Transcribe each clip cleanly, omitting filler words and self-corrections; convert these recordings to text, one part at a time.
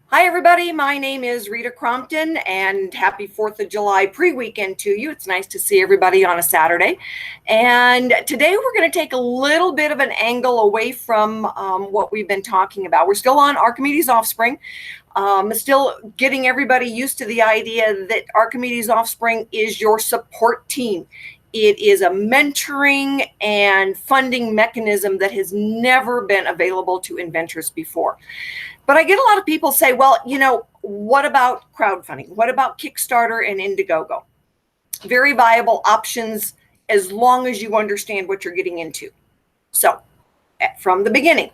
Hi, everybody. My name is Rita Crompton, and happy 4th of July pre-weekend to you. It's nice to see everybody on a Saturday. And today we're going to take a little bit of an angle away from what we've been talking about. We're still on Archimedes OffSpring, still getting everybody used to the idea that Archimedes OffSpring is your support team. It is a mentoring and funding mechanism that has never been available to inventors before. But I get a lot of people say, well, what about crowdfunding? What about Kickstarter and Indiegogo? Very viable options as long as you understand what you're getting into. So from the beginning,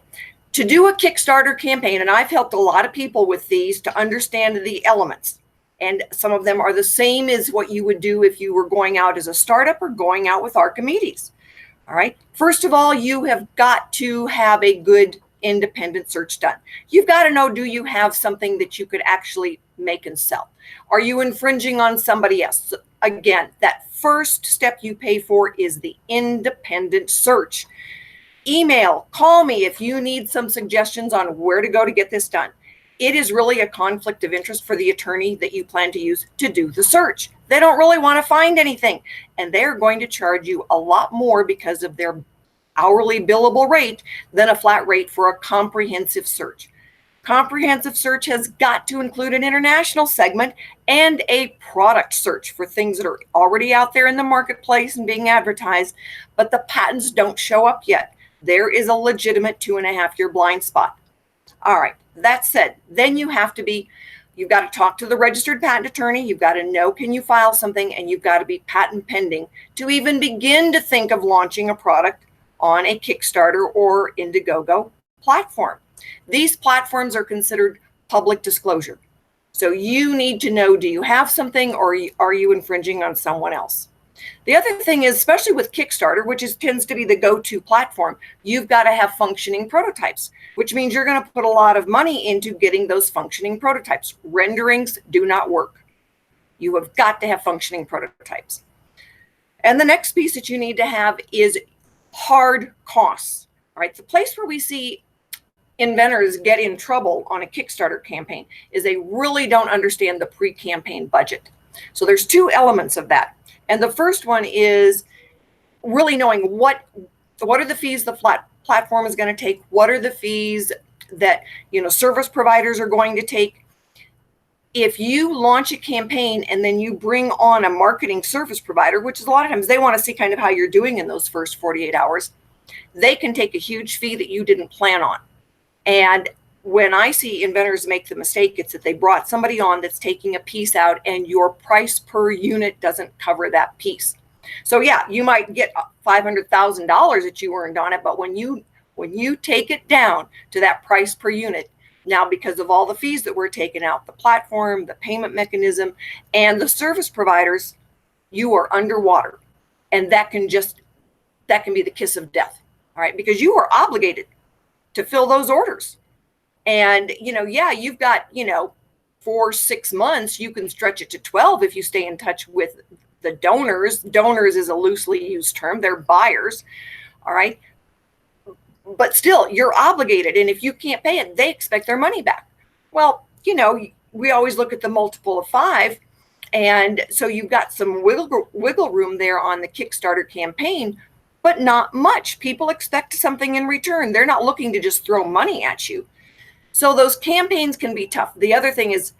to do a Kickstarter campaign, and I've helped a lot of people with these to understand the elements. And some of them are the same as what you would do if you were going out as a startup or going out with Archimedes. All right. First of all, you have got to have a good independent search done. You've got to know, do you have something that you could actually make and sell? Are you infringing on somebody else? Again, that first step you pay for is the independent search. Email, call me if you need some suggestions on where to go to get this done. It is really a conflict of interest for the attorney that you plan to use to do the search. They don't really want to find anything, and they're going to charge you a lot more because of their hourly billable rate than a flat rate for a comprehensive search. Comprehensive search has got to include an international segment and a product search for things that are already out there in the marketplace and being advertised, but the patents don't show up yet. There is a legitimate 2.5-year blind spot. All right. That said, then you've got to talk to the registered patent attorney. You've got to know, can you file something? And you've got to be patent pending to even begin to think of launching a product on a Kickstarter or Indiegogo platform. These platforms are considered public disclosure. So you need to know, do you have something or are you infringing on someone else? The other thing is, especially with Kickstarter, which tends to be the go-to platform, you've got to have functioning prototypes, which means you're going to put a lot of money into getting those functioning prototypes. Renderings do not work. You have got to have functioning prototypes. And the next piece that you need to have is hard costs. All right, the place where we see inventors get in trouble on a Kickstarter campaign is they really don't understand the pre-campaign budget. So there's two elements of that. And the first one is really knowing what are the fees the platform is going to take, what are the fees that service providers are going to take. If you launch a campaign and then you bring on a marketing service provider, which is a lot of times they want to see kind of how you're doing in those first 48 hours, they can take a huge fee that you didn't plan on. And when I see inventors make the mistake, it's that they brought somebody on that's taking a piece out and your price per unit doesn't cover that piece. So yeah, you might get $500,000 that you earned on it, but when you take it down to that price per unit, now because of all the fees that were taken out, the platform, the payment mechanism, and the service providers, you are underwater. And that can be the kiss of death, all right? Because you are obligated to fill those orders. And, you've got, for 6 months, you can stretch it to 12 if you stay in touch with the donors. Donors is a loosely used term. They're buyers. All right. But still, you're obligated. And if you can't pay it, they expect their money back. Well, we always look at the multiple of 5. And so you've got some wiggle room there on the Kickstarter campaign, but not much. People expect something in return. They're not looking to just throw money at you. So those campaigns can be tough. The other thing is,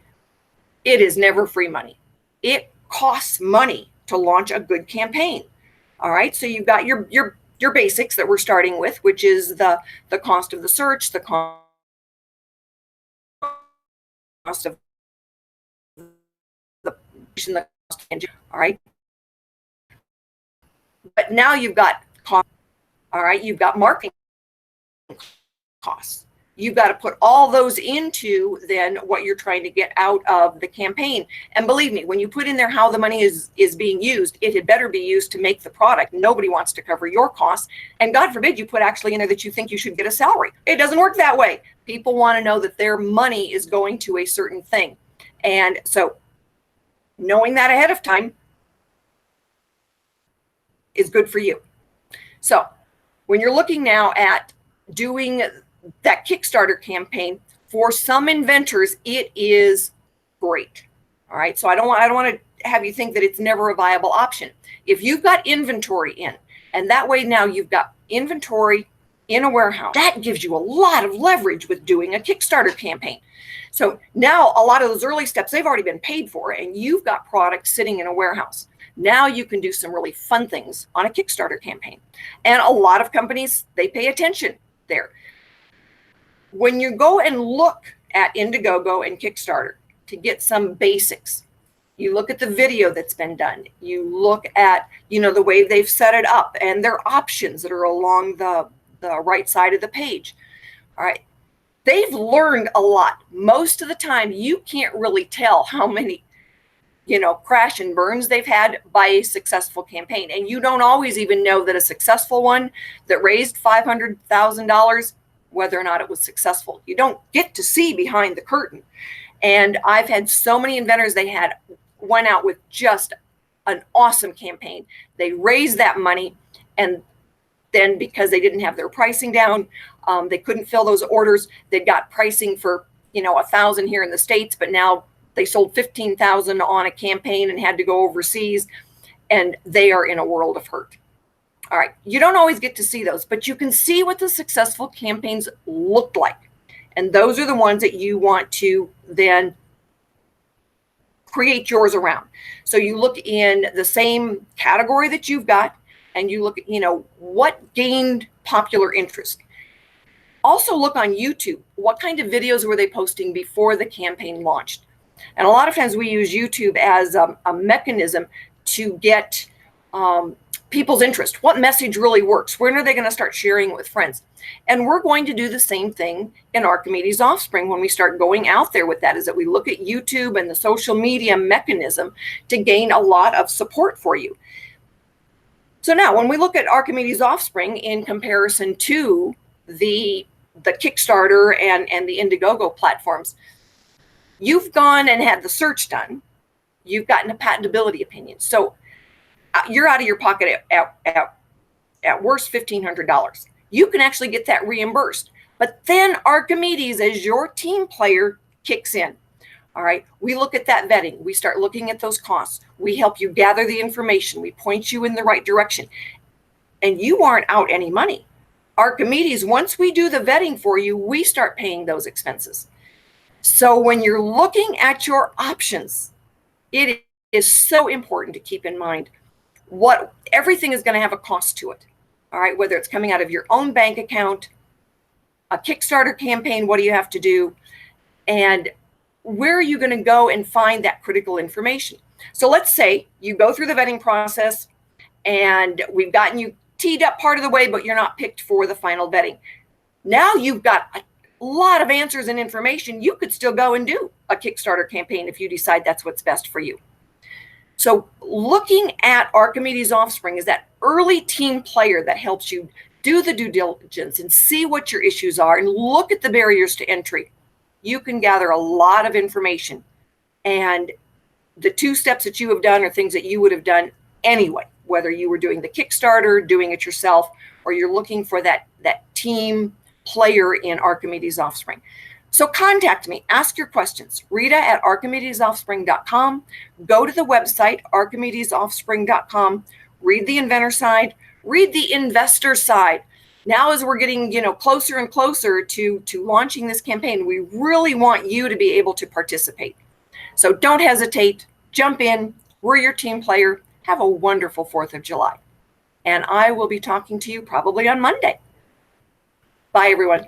it is never free money. It costs money to launch a good campaign. All right. So you've got your basics that we're starting with, which is the cost of the search, the cost of the cost engine. All right. But now you've got cost. All right. You've got marketing costs. You've got to put all those into then what you're trying to get out of the campaign. And believe me, when you put in there how the money is being used, it had better be used to make the product. Nobody wants to cover your costs. And God forbid you put actually in there that you think you should get a salary. It doesn't work that way. People want to know that their money is going to a certain thing. And so knowing that ahead of time is good for you. So when you're looking now at doing that Kickstarter campaign, for some inventors, it is great. All right. So I don't want to have you think that it's never a viable option. If you've got inventory in, and that way now you've got inventory in a warehouse, that gives you a lot of leverage with doing a Kickstarter campaign. So now a lot of those early steps, they've already been paid for, and you've got products sitting in a warehouse. Now you can do some really fun things on a Kickstarter campaign. And a lot of companies, they pay attention there. When you go and look at Indiegogo and Kickstarter to get some basics, you look at the video that's been done, you look at, the way they've set it up and their options that are along the right side of the page. All right. They've learned a lot. Most of the time, you can't really tell how many, crash and burns they've had by a successful campaign. And you don't always even know that a successful one that raised $500,000, whether or not it was successful. You don't get to see behind the curtain. And I've had so many inventors, went out with just an awesome campaign. They raised that money, and then because they didn't have their pricing down, they couldn't fill those orders. They got pricing for, 1,000 here in the States, but now they sold 15,000 on a campaign and had to go overseas, and they are in a world of hurt. All right. You don't always get to see those, but you can see what the successful campaigns look like. And those are the ones that you want to then create yours around. So you look in the same category that you've got, and you look at, what gained popular interest. Also look on YouTube. What kind of videos were they posting before the campaign launched? And a lot of times we use YouTube as a mechanism to get people's interest. What message really works? When are they going to start sharing it with friends? And we're going to do the same thing in Archimedes OffSpring when we start going out there with that, is that we look at YouTube and the social media mechanism to gain a lot of support for you. So now when we look at Archimedes OffSpring in comparison to the Kickstarter and the Indiegogo platforms, you've gone and had the search done. You've gotten a patentability opinion. So you're out of your pocket at worst $1,500. You can actually get that reimbursed. But then Archimedes, as your team player, kicks in. All right. We look at that vetting. We start looking at those costs. We help you gather the information. We point you in the right direction. And you aren't out any money. Archimedes, once we do the vetting for you, we start paying those expenses. So when you're looking at your options, it is so important to keep in mind everything is going to have a cost to it. All right. Whether it's coming out of your own bank account, a Kickstarter campaign, what do you have to do? And where are you going to go and find that critical information? So let's say you go through the vetting process and we've gotten you teed up part of the way, but you're not picked for the final vetting. Now you've got a lot of answers and information. You could still go and do a Kickstarter campaign if you decide that's what's best for you. So looking at Archimedes OffSpring is that early team player that helps you do the due diligence and see what your issues are and look at the barriers to entry. You can gather a lot of information, and the 2 steps that you have done are things that you would have done anyway, whether you were doing the Kickstarter, doing it yourself, or you're looking for that team player in Archimedes OffSpring. So contact me, ask your questions. Rita at archimedesoffspring.com. Go to the website, archimedesoffspring.com. Read the inventor side, read the investor side. Now, as we're getting, closer and closer to launching this campaign, we really want you to be able to participate. So don't hesitate, jump in. We're your team player. Have a wonderful 4th of July. And I will be talking to you probably on Monday. Bye, everyone.